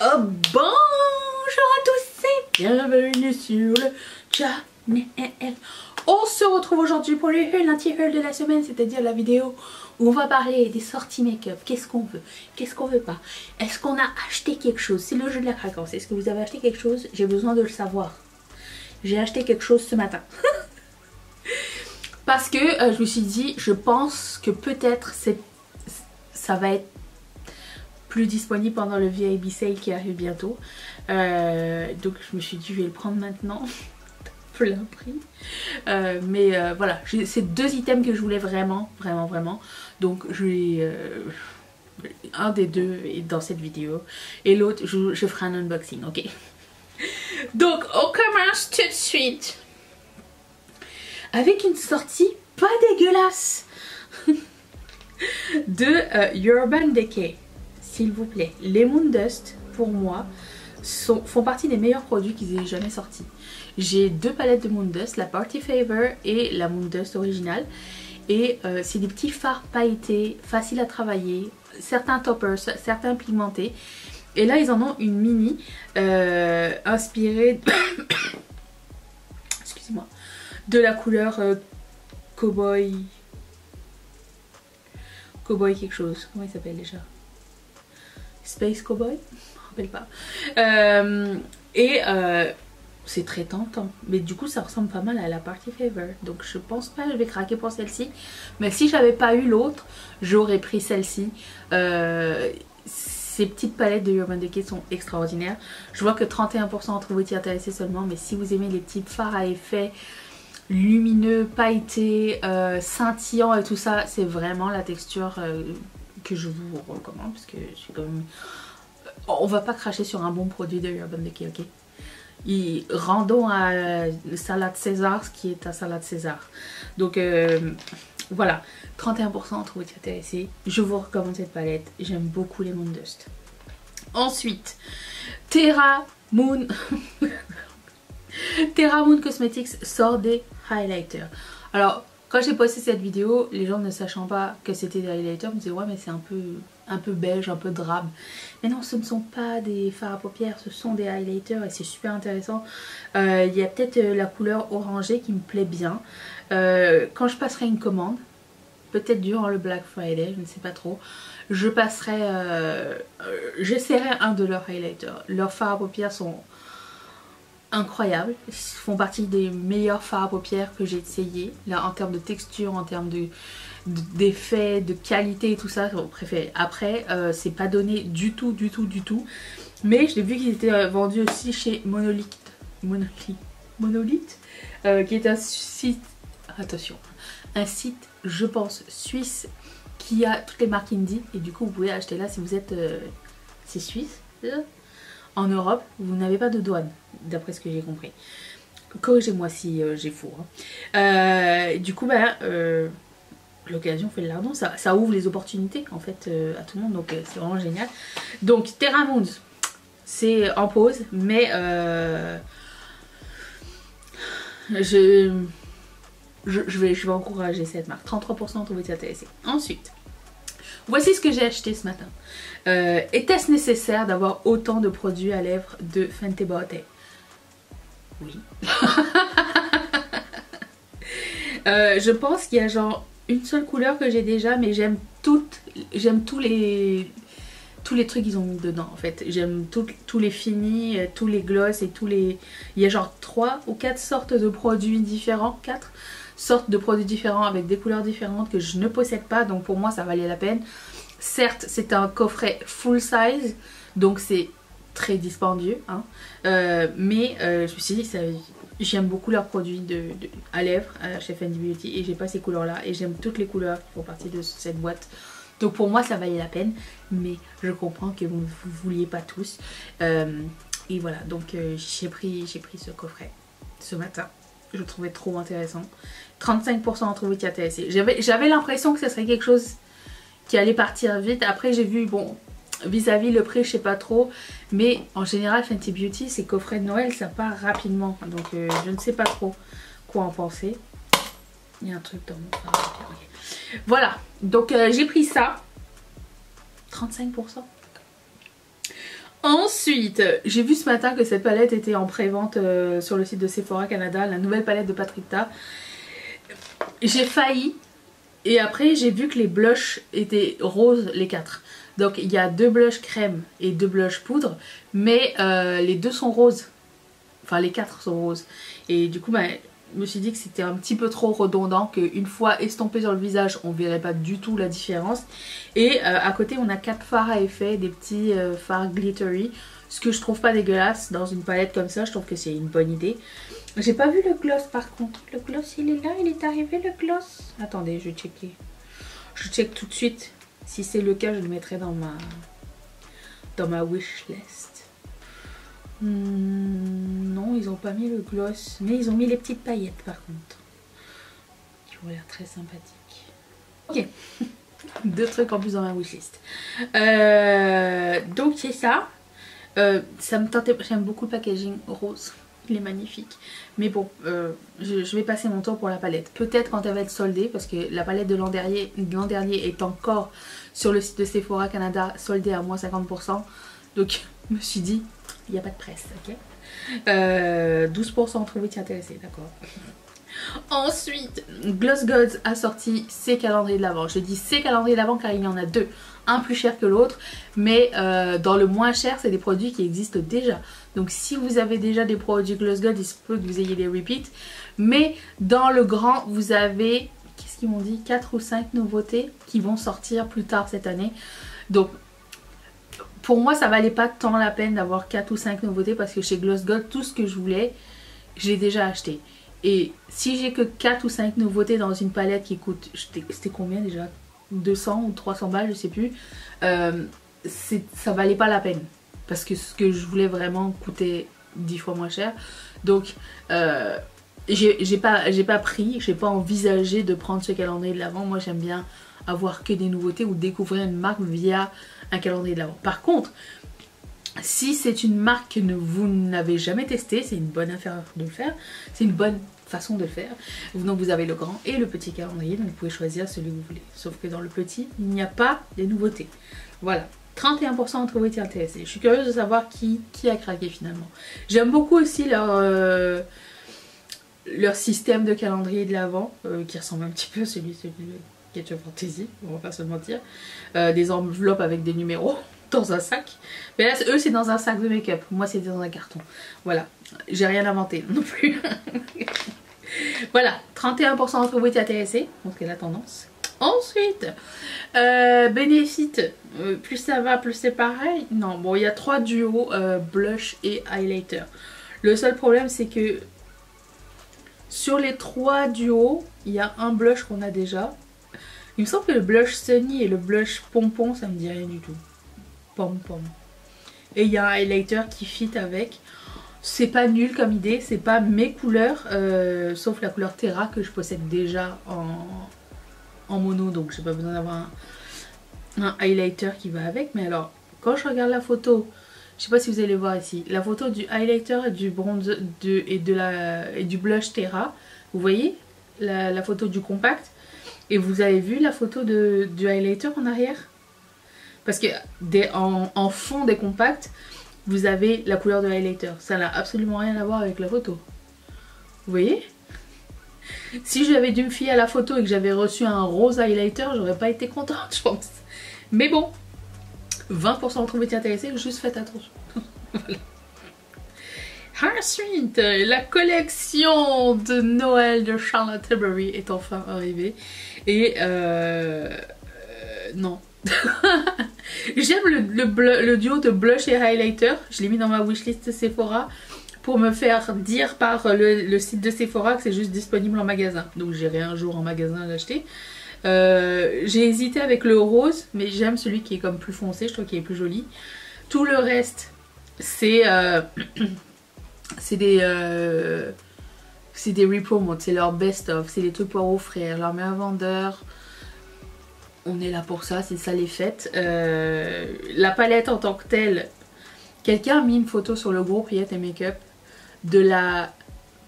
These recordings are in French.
Oh, bonjour à tous et bienvenue sur le channel. On se retrouve aujourd'hui pour le haul, l'anti-haul de la semaine, c'est-à-dire la vidéo où on va parler des sorties make-up. Qu'est-ce qu'on veut, qu'est-ce qu'on veut pas. Est-ce qu'on a acheté quelque chose? C'est le jeu de la craquance. Est-ce que vous avez acheté quelque chose? J'ai besoin de le savoir. J'ai acheté quelque chose ce matin. Parce que je me suis dit, je pense que peut-être ça va être plus disponible pendant le VIB sale qui arrive bientôt. Donc je me suis dit je vais le prendre maintenant. Plein prix. Voilà, c'est deux items que je voulais vraiment. Donc un des deux est dans cette vidéo et l'autre je ferai un unboxing, ok? Donc on commence tout de suite avec une sortie pas dégueulasse de Urban Decay. S'il vous plaît, les Moon Dust pour moi font partie des meilleurs produits qu'ils aient jamais sortis. J'ai deux palettes de Moon Dust, la Party Favor et la Moon Dust originale. Et c'est des petits fards pailletés, faciles à travailler, certains toppers, certains pigmentés. Et là ils en ont une mini inspirée excusez-moi, de la couleur Cowboy quelque chose. Comment il s'appelle déjà? Space Cowboy, je me rappelle pas. C'est très tentant, mais du coup ça ressemble pas mal à la Party Favor, donc je pense pas que je vais craquer pour celle-ci. Mais si j'avais pas eu l'autre, j'aurais pris celle-ci. Ces petites palettes de Urban Decay sont extraordinaires. Je vois que 31% d'entre vous étiez intéressés seulement, mais si vous aimez les petits fards à effet lumineux, pailletés, scintillants et tout ça, c'est vraiment la texture que je vous recommande, parce que je suis quand même... On va pas cracher sur un bon produit de Urban Decay, ok? Rendons à Salade César ce qui est à Salade César. Donc voilà, 31% entre vous êtes intéressés. Je vous recommande cette palette, j'aime beaucoup les Moon Dust. Ensuite, Terra Moon Terra Moon Cosmetics sort des highlighters. Alors quand j'ai posté cette vidéo, les gens ne sachant pas que c'était des highlighters me disaient ouais mais c'est un peu beige, un peu drabe. Mais non, ce ne sont pas des fards à paupières, ce sont des highlighters et c'est super intéressant. Il y a peut-être la couleur orangée qui me plaît bien. Quand je passerai une commande, peut-être durant le Black Friday, je ne sais pas trop, je passerai, j'essaierai un de leurs highlighters. Leurs fards à paupières sont incroyables, ils font partie des meilleurs fards à paupières que j'ai essayé là en termes de texture, en termes d'effet, de qualité et tout ça, c'est mon préféré. Après c'est pas donné du tout, mais je l'ai vu qu'ils étaient vendus aussi chez Monolith qui est un site, attention, un site je pense suisse qui a toutes les marques indie et du coup vous pouvez acheter là si vous êtes c'est suisse. En Europe, vous n'avez pas de douane, d'après ce que j'ai compris. Corrigez-moi si j'ai faux. Hein. Du coup, l'occasion fait le lardon. Ça ouvre les opportunités en fait à tout le monde, donc c'est vraiment génial. Donc Terra Moon, c'est en pause, mais je vais encourager cette marque. 33% d'entre vous êtes intéressés. Ensuite, voici ce que j'ai acheté ce matin. Était-ce nécessaire d'avoir autant de produits à lèvres de Fenty Beauty? Oui. Je pense qu'il y a genre une seule couleur que j'ai déjà, mais j'aime tous les trucs qu'ils ont mis dedans en fait. J'aime tous les finis, tous les gloss et tous les... Il y a genre 3 ou 4 sortes de produits différents, 4 sortes de produits différents avec des couleurs différentes que je ne possède pas, donc pour moi ça valait la peine. Certes c'est un coffret full size, donc c'est très dispendieux, hein. Mais je me suis dit j'aime beaucoup leurs produits à lèvres chez Fenty Beauty et j'ai pas ces couleurs là et j'aime toutes les couleurs qui font partie de cette boîte. Donc pour moi ça valait la peine, mais je comprends que vous ne vouliez pas tous. Et voilà, donc j'ai pris ce coffret ce matin. Je le trouvais trop intéressant. 35% d'entre vous étaient intéressés. J'avais l'impression que ce serait quelque chose qui allait partir vite. Après j'ai vu, bon, vis-à-vis le prix je sais pas trop, mais en général Fenty Beauty, ces coffrets de Noël ça part rapidement. Donc je ne sais pas trop quoi en penser. Il y a un truc dans mon phare. Okay. Voilà, donc j'ai pris ça. 35%. Ensuite, j'ai vu ce matin que cette palette était en pré-vente sur le site de Sephora Canada, la nouvelle palette de Patricia. J'ai failli et après j'ai vu que les blushs étaient roses les 4. Donc il y a 2 blushs crème et 2 blushs poudre, mais les 2 sont roses. Enfin les 4 sont roses. Et du coup bah, je me suis dit que c'était un petit peu trop redondant, qu'une fois estompé sur le visage on verrait pas du tout la différence. Et à côté on a 4 fards à effet, des petits fards glittery, ce que je trouve pas dégueulasse dans une palette comme ça. Je trouve que c'est une bonne idée. J'ai pas vu le gloss par contre. Le gloss il est là, il est arrivé le gloss. Attendez, je vais checker. Je check tout de suite. Si c'est le cas, je le mettrai dans ma wishlist. Non, ils ont pas mis le gloss, mais ils ont mis les petites paillettes par contre. Qui ont l'air très sympathiques. Ok. 2 trucs en plus dans ma wishlist. Donc c'est ça. Ça me tentait. J'aime beaucoup le packaging rose. Il est magnifique. Mais bon, je vais passer mon tour pour la palette. Peut-être quand elle va être soldée, parce que la palette de l'an dernier est encore sur le site de Sephora Canada soldée à moins 50%. Donc je me suis dit, il n'y a pas de presse, ok. 12% trouvé t'y intéresser, d'accord. Ensuite, Gloss Gods a sorti ses calendriers de l'Avent. Je dis ses calendriers de l'Avent car il y en a 2. Un plus cher que l'autre, mais dans le moins cher, c'est des produits qui existent déjà. Donc si vous avez déjà des produits Gloss Gods, il se peut que vous ayez des repeats. Mais dans le grand, vous avez, qu'est-ce qu'ils m'ont dit, 4 ou 5 nouveautés qui vont sortir plus tard cette année. Donc pour moi, ça valait pas tant la peine d'avoir 4 ou 5 nouveautés parce que chez Gloss Gods, tout ce que je voulais, je l'ai déjà acheté. Et si j'ai que 4 ou 5 nouveautés dans une palette qui coûte, c'était combien déjà, 200 ou 300 balles, je sais plus, ça valait pas la peine. Parce que ce que je voulais vraiment coûtait 10 fois moins cher. Donc j'ai pas pris, j'ai pas envisagé de prendre ce calendrier de l'Avent. Moi j'aime bien avoir que des nouveautés ou découvrir une marque via un calendrier de l'Avent. Par contre, si c'est une marque que vous n'avez jamais testée, c'est une bonne affaire de le faire. C'est une bonne façon de le faire. Donc vous avez le grand et le petit calendrier, donc vous pouvez choisir celui que vous voulez. Sauf que dans le petit, il n'y a pas les nouveautés. Voilà. 31% d'entre vous étaient intéressés. Je suis curieuse de savoir qui a craqué finalement. J'aime beaucoup aussi leur système de calendrier de l'Avent, qui ressemble un petit peu à celui de Ketchup Fantasy, on va pas se mentir. Des enveloppes avec des numéros dans un sac. Mais là, eux, c'est dans un sac de make-up. Moi, c'est dans un carton. Voilà. J'ai rien inventé non plus. Voilà. 31% d'entre vous étaient intéressés. Donc, c'est la tendance. Ensuite, Benefit. Plus ça va, plus c'est pareil. Non, bon, il y a 3 duos blush et highlighter. Le seul problème, c'est que sur les 3 duos, il y a un blush qu'on a déjà. Il me semble que le blush Sunny et le blush Pompon, ça me dit rien du tout. Pom pom. Et il y a un highlighter qui fit avec. C'est pas nul comme idée, c'est pas mes couleurs, sauf la couleur Terra que je possède déjà en mono, donc j'ai pas besoin d'avoir un highlighter qui va avec. Mais alors, quand je regarde la photo, je sais pas si vous allez voir ici, la photo du highlighter et du bronze et du blush Terra, vous voyez la photo du compact, et vous avez vu la photo du highlighter en arrière? Parce que en fond des compacts, vous avez la couleur de highlighter. Ça n'a absolument rien à voir avec la photo. Vous voyez? Si j'avais dû me fier à la photo et que j'avais reçu un rose highlighter, j'aurais pas été contente, je pense. Mais bon, 20% d'entre vous étaient intéressés, juste faites attention. Voilà. Ensuite, la collection de Noël de Charlotte Tilbury est enfin arrivée. Et non. J'aime le duo de blush et highlighter. Je l'ai mis dans ma wishlist Sephora pour me faire dire par le site de Sephora que c'est juste disponible en magasin. Donc j'irai un jour en magasin à l'acheter. J'ai hésité avec le rose, mais j'aime celui qui est comme plus foncé, je trouve qu'il est plus joli. Tout le reste, c'est des repromotes, c'est leur best of, c'est des trucs pour offrir, leur meilleur vendeur. On est là pour ça, c'est ça les fêtes. La palette en tant que telle, quelqu'un a mis une photo sur le groupe Riette et Make-up de la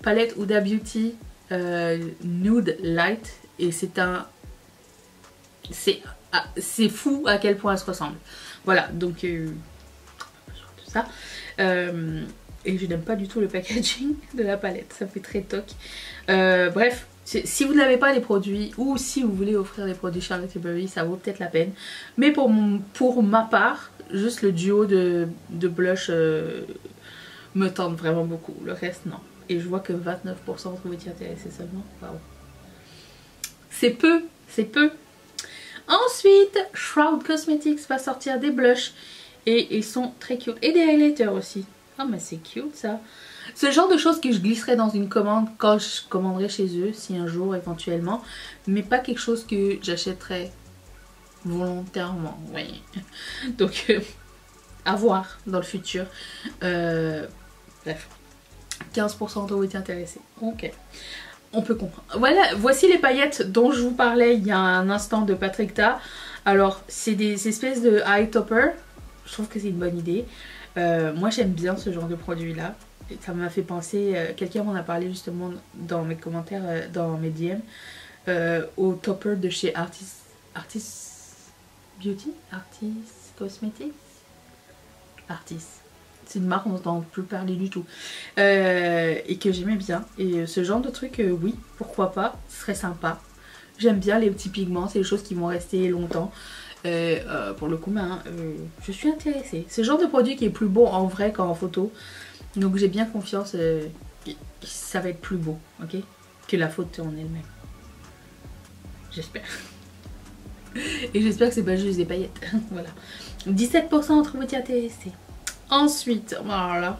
palette Huda Beauty Nude Light, et c'est fou à quel point elle se ressemble. Voilà, donc ça. Et je n'aime pas du tout le packaging de la palette, ça fait très toc. Bref, si vous n'avez pas les produits ou si vous voulez offrir des produits Charlotte Tilbury, ça vaut peut-être la peine. Mais pour ma part, juste le duo de blush me tente vraiment beaucoup. Le reste, non. Et je vois que 29% vous y intéresser seulement. Wow. C'est peu, c'est peu. Ensuite, Shroud Cosmetics va sortir des blushs. Et ils sont très cute. Et des highlighters aussi. Ah mais c'est cute ça. Ce genre de choses que je glisserais dans une commande quand je commanderai chez eux, si un jour éventuellement. Mais pas quelque chose que j'achèterais volontairement. Oui. Donc à voir dans le futur. Bref. 15% d'eau est intéressé. Ok. On peut comprendre. Voilà, voici les paillettes dont je vous parlais il y a un instant de Patrick Ta. Alors c'est des espèces de eye topper. Je trouve que c'est une bonne idée. Moi j'aime bien ce genre de produit là. Et ça m'a fait penser, quelqu'un m'en a parlé justement dans mes commentaires, dans mes DM, au topper de chez Artist Beauty, Artist Cosmetics, Artist. C'est une marque, on n'entend plus parler du tout. Et que j'aimais bien. Et ce genre de truc, oui, pourquoi pas, ce serait sympa. J'aime bien les petits pigments, c'est des choses qui vont rester longtemps. Pour le coup, je suis intéressée. C'est le genre de produit qui est plus beau en vrai qu'en photo. Donc j'ai bien confiance que ça va être plus beau, ok, que la photo en elle-même. J'espère. Et j'espère que c'est pas juste des paillettes. Voilà. 17% entre moitié intéressés. Ensuite, voilà.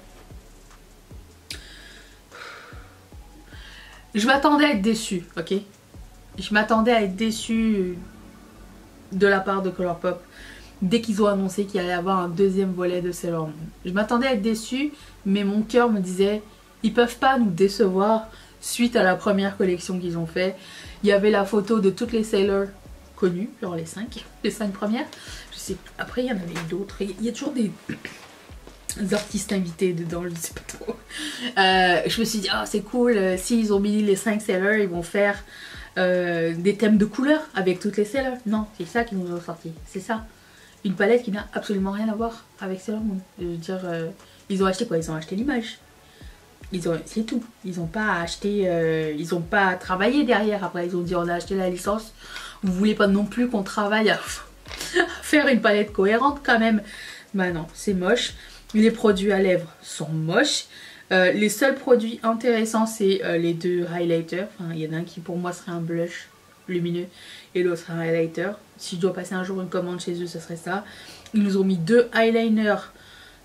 Je m'attendais à être déçue, ok. Je m'attendais à être déçue de la part de Colourpop dès qu'ils ont annoncé qu'il allait y avoir un deuxième volet de Sailor Moon. Je m'attendais à être déçue, mais mon cœur me disait ils peuvent pas nous décevoir suite à la première collection qu'ils ont fait. Il y avait la photo de toutes les Sailors connues, genre les 5 premières. Je sais, après il y en avait d'autres. Il y a toujours des artistes invités dedans, je ne sais pas trop. Je me suis dit, ah c'est cool, s'ils ont mis les 5 Sailors, ils vont faire des thèmes de couleurs avec toutes les Sailors. Non, c'est ça qu'ils nous ont sorti, c'est ça. Une palette qui n'a absolument rien à voir avec Sailor Moon. Je veux dire, ils ont acheté quoi? Ils ont acheté l'image. C'est tout. Ils n'ont pas acheté, ils n'ont pas travaillé derrière. Après, ils ont dit on a acheté la licence. Vous voulez pas non plus qu'on travaille à faire une palette cohérente quand même? Bah non, c'est moche. Les produits à lèvres sont moches. Les seuls produits intéressants, c'est les deux highlighters. Enfin, il y en a un qui pour moi serait un blush lumineux et l'autre serait un highlighter. Si je dois passer un jour une commande chez eux, ce serait ça. Ils nous ont mis deux eyeliners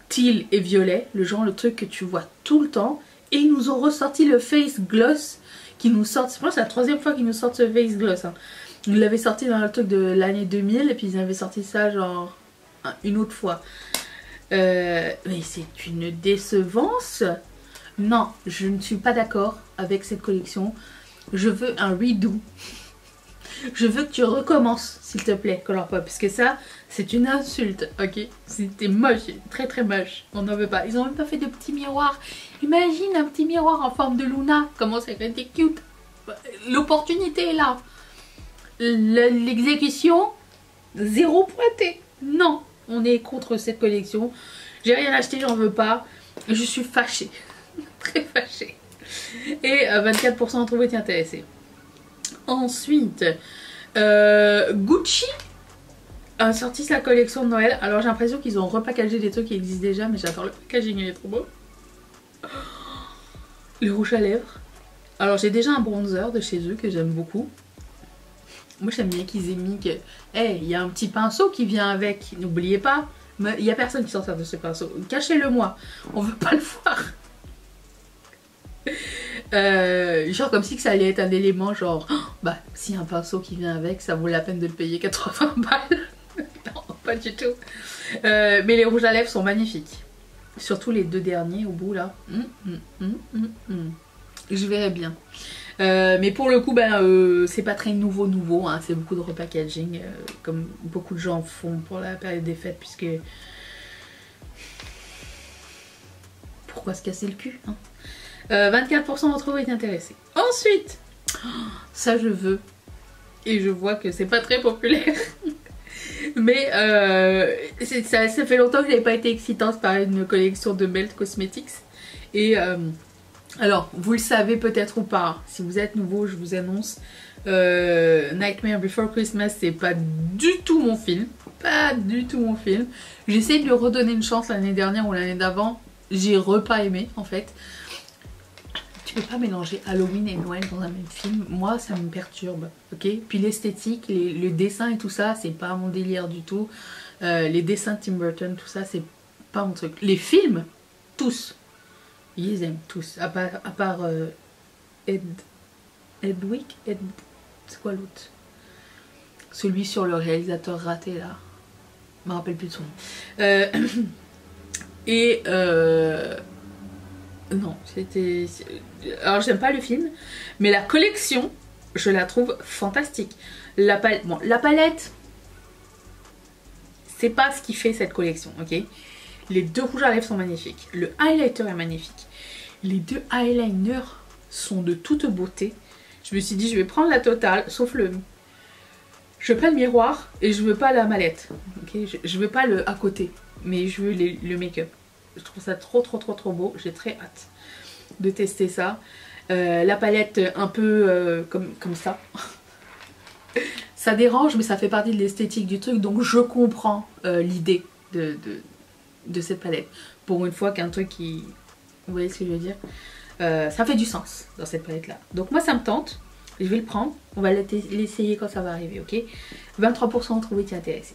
teal et violet, le truc que tu vois tout le temps. Et ils nous ont ressorti le face gloss qui nous sort. Je pense que c'est la troisième fois qu'ils nous sortent ce face gloss. Hein. Ils l'avaient sorti dans le truc de l'année 2000 et puis ils avaient sorti ça genre une autre fois. Mais c'est une décevance. Non, je ne suis pas d'accord avec cette collection. Je veux un redo. Je veux que tu recommences, s'il te plaît, Colourpop. Parce que ça, c'est une insulte, ok? C'était moche, très très moche. On n'en veut pas. Ils ont même pas fait de petits miroirs. Imagine un petit miroir en forme de Luna. Comment ça aurait été cute. L'opportunité est là. L'exécution, zéro pointé. Non, on est contre cette collection. J'ai rien acheté, j'en veux pas. Je suis fâchée. Très fâchée. Et 24% d'entre vous étaient intéressés. Ensuite, Gucci a sorti sa collection de Noël. Alors j'ai l'impression qu'ils ont repackagé des trucs qui existent déjà, mais j'adore le packaging, il est trop beau. Le rouge à lèvres. Alors j'ai déjà un bronzer de chez eux que j'aime beaucoup. Moi j'aime bien qu'ils aient mis que, hey, il y a un petit pinceau qui vient avec. N'oubliez pas, il n'y a personne qui s'en sert de ce pinceau. Cachez-le moi, on veut pas le voir. Genre comme si que ça allait être un élément genre bah si un pinceau qui vient avec ça vaut la peine de le payer 80 balles. Non, pas du tout. Mais les rouges à lèvres sont magnifiques, surtout les deux derniers au bout là. Je verrai bien. Mais pour le coup c'est pas très nouveau hein. C'est beaucoup de repackaging comme beaucoup de gens font pour la période des fêtes, puisque pourquoi se casser le cul hein. 24% d'entre vous est intéressés. Ensuite, ça je veux. Et je vois que c'est pas très populaire. Mais Ça fait longtemps que je n'avais pas été excitante par une collection de Melt Cosmetics. Et alors, vous le savez peut-être ou pas, si vous êtes nouveau, je vous annonce, Nightmare Before Christmas, c'est pas du tout mon film. Pas du tout mon film. J'ai essayé de lui redonner une chance l'année dernière ou l'année d'avant. J'ai pas aimé en fait. Tu peux pas mélanger Halloween et Noël dans un même film. Moi, ça me perturbe. Ok. Puis l'esthétique, le dessin et tout ça, c'est pas mon délire du tout. Les dessins de Tim Burton, tout ça, c'est pas mon truc. Les films, tous. Ils les aiment tous. À part Hedwig. C'est quoi l'autre? Celui sur le réalisateur raté là. Je me rappelle plus de son nom. Non, c'était... Alors j'aime pas le film, mais la collection, je la trouve fantastique. La palette, c'est pas ce qui fait cette collection, ok? Les 2 rouges à lèvres sont magnifiques. Le highlighter est magnifique. Les 2 eyeliners sont de toute beauté. Je me suis dit, je vais prendre la totale, sauf le... Je veux pas le miroir et je veux pas la mallette, ok? Je veux pas le à côté, mais je veux le make-up. Je trouve ça trop beau. J'ai très hâte de tester ça. La palette un peu comme ça. Ça dérange mais ça fait partie de l'esthétique du truc. Donc je comprends l'idée de cette palette. Pour une fois qu'un truc qui... Vous voyez ce que je veux dire? Ça fait du sens dans cette palette là. Donc moi ça me tente. Je vais le prendre. On va l'essayer quand ça va arriver, ok? 23% trouvez-vous intéressé.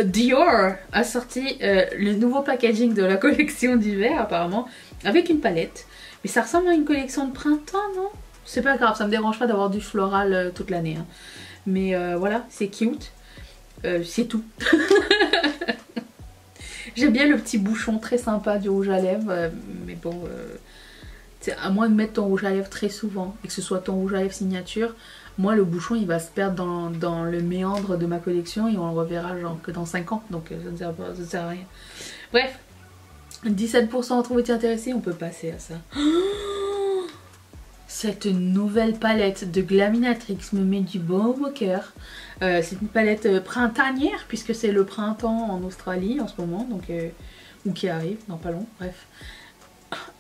Dior a sorti le nouveau packaging de la collection d'hiver apparemment avec une palette, mais ça ressemble à une collection de printemps, non? C'est pas grave, ça me dérange pas d'avoir du floral toute l'année, hein. Mais voilà, c'est cute, c'est tout. J'aime bien le petit bouchon très sympa du rouge à lèvres, mais bon, à moins de mettre ton rouge à lèvres très souvent et que ce soit ton rouge à lèvres signature, moi le bouchon il va se perdre dans le méandre de ma collection et on le reverra genre que dans 5 ans, donc ça ne sert à rien. Bref, 17% trouvez-vous intéressé, on peut passer à ça. Oh, cette nouvelle palette de Glaminatrix me met du baume au cœur. C'est une palette printanière puisque c'est le printemps en Australie en ce moment, donc ou qui arrive dans pas long, bref.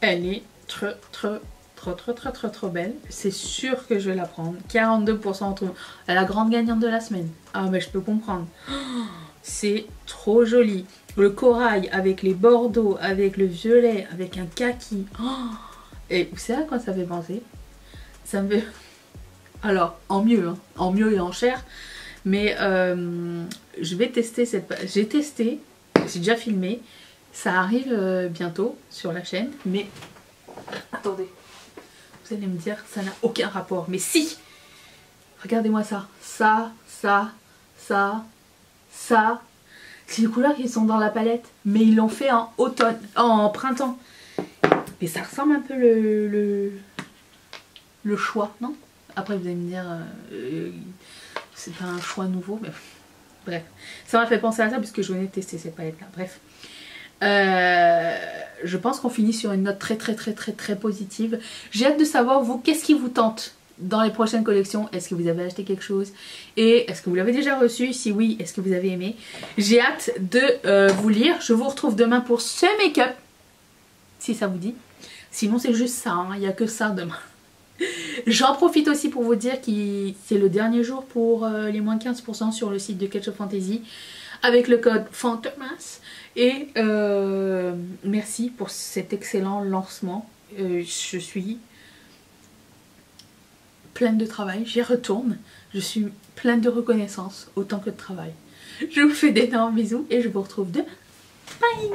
Elle est trop belle. C'est sûr que je vais la prendre. 42% en tout. La grande gagnante de la semaine. Ah mais je peux comprendre. Oh, c'est trop joli. Le corail avec les bordeaux, avec le violet, avec un kaki. Oh, et vous savez à quoi ça fait penser? Ça me fait... Alors, en mieux, hein, en mieux et en cher. Mais je vais tester cette... J'ai testé, j'ai déjà filmé. Ça arrive bientôt sur la chaîne. Mais attendez. Vous allez me dire que ça n'a aucun rapport. Mais si! Regardez-moi ça. Ça. C'est les couleurs qui sont dans la palette. Mais ils l'ont fait en automne. En printemps. Mais ça ressemble un peu le choix, non? Après vous allez me dire... c'est pas un choix nouveau. Mais bref. Ça m'a fait penser à ça puisque je venais de tester cette palette là. Bref. Je pense qu'on finit sur une note très positive. J'ai hâte de savoir vous, qu'est-ce qui vous tente dans les prochaines collections. Est-ce que vous avez acheté quelque chose? Et est-ce que vous l'avez déjà reçu? Si oui, est-ce que vous avez aimé? J'ai hâte de vous lire. Je vous retrouve demain pour ce make-up, si ça vous dit. Sinon c'est juste ça, hein. Il n'y a que ça demain. J'en profite aussi pour vous dire que c'est le dernier jour pour les moins 15% sur le site de Ketchup Fantasy avec le code FANTOMAS. Et merci pour cet excellent lancement. Je suis pleine de travail, j'y retourne. Je suis pleine de reconnaissance autant que de travail. Je vous fais d'énormes bisous et je vous retrouve demain. Bye!